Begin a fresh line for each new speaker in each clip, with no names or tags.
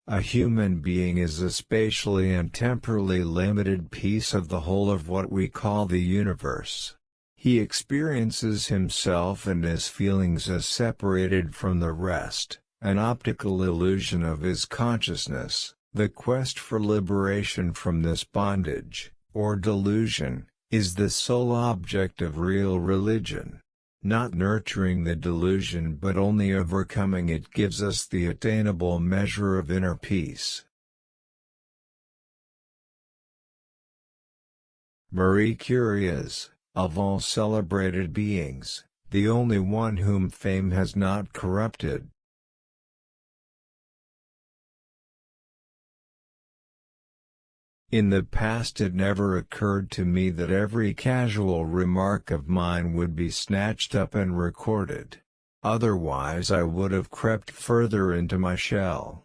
A human being is a spatially and temporally limited piece of the whole of what we call the universe. He experiences himself and his feelings as separated from the rest, an optical illusion of his consciousness. The quest for liberation from this bondage, or delusion, is the sole object of real religion. Not nurturing the delusion but only overcoming it gives us the attainable measure of inner peace. Marie Curie is, of all celebrated beings, the only one whom fame has not corrupted. In the past it never occurred to me that every casual remark of mine would be snatched up and recorded. Otherwise I would have crept further into my shell.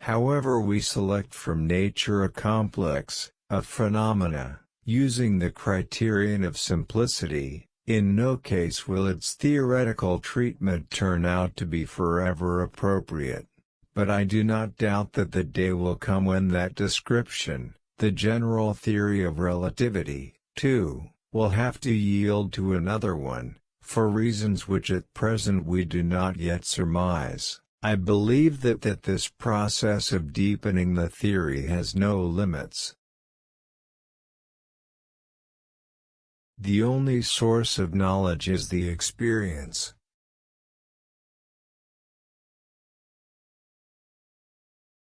However, we select from nature a complex, of phenomena, using the criterion of simplicity. In no case will its theoretical treatment turn out to be forever appropriate, but I do not doubt that the day will come when that description, the general theory of relativity, too, will have to yield to another one, for reasons which at present we do not yet surmise. I believe that this process of deepening the theory has no limits. The only source of knowledge is the experience.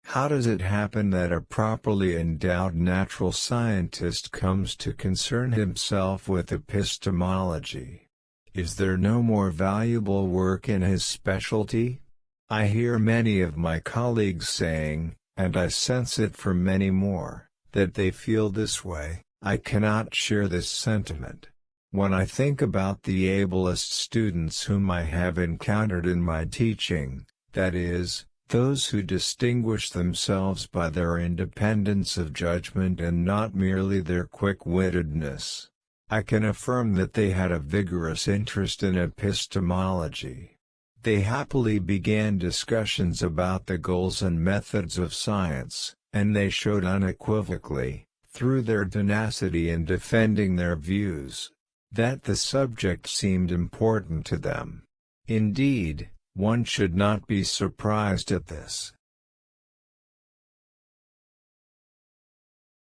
How does it happen that a properly endowed natural scientist comes to concern himself with epistemology? Is there no more valuable work in his specialty? I hear many of my colleagues saying, and I sense it from many more, that they feel this way. I cannot share this sentiment. When I think about the ablest students whom I have encountered in my teaching, that is, those who distinguish themselves by their independence of judgment and not merely their quick-wittedness, I can affirm that they had a vigorous interest in epistemology. They happily began discussions about the goals and methods of science, and they showed unequivocally, through their tenacity in defending their views, that the subject seemed important to them. Indeed, one should not be surprised at this.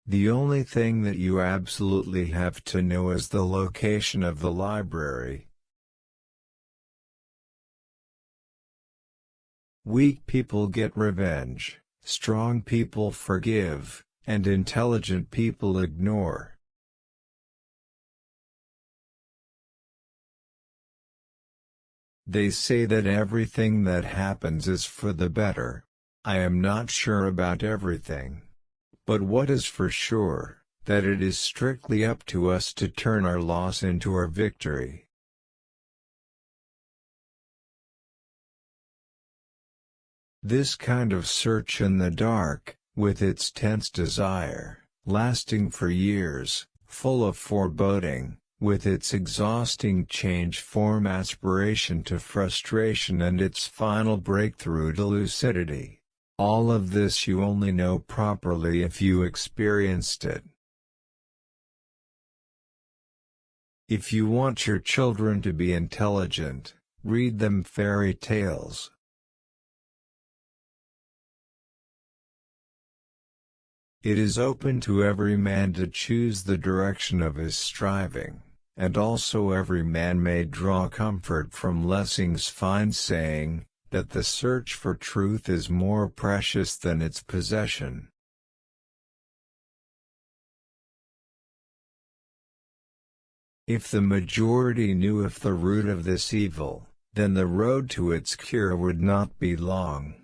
The only thing that you absolutely have to know is the location of the library. Weak people get revenge, strong people forgive, and intelligent people ignore. They say that everything that happens is for the better. I am not sure about everything. But what is for sure, that it is strictly up to us to turn our loss into our victory. This kind of search in the dark, with its tense desire, lasting for years, full of foreboding, with its exhausting change-form aspiration to frustration and its final breakthrough to lucidity. All of this you only know properly if you experienced it. If you want your children to be intelligent, read them fairy tales. It is open to every man to choose the direction of his striving, and also every man may draw comfort from Lessing's fine saying, that the search for truth is more precious than its possession. If the majority knew of the root of this evil, then the road to its cure would not be long.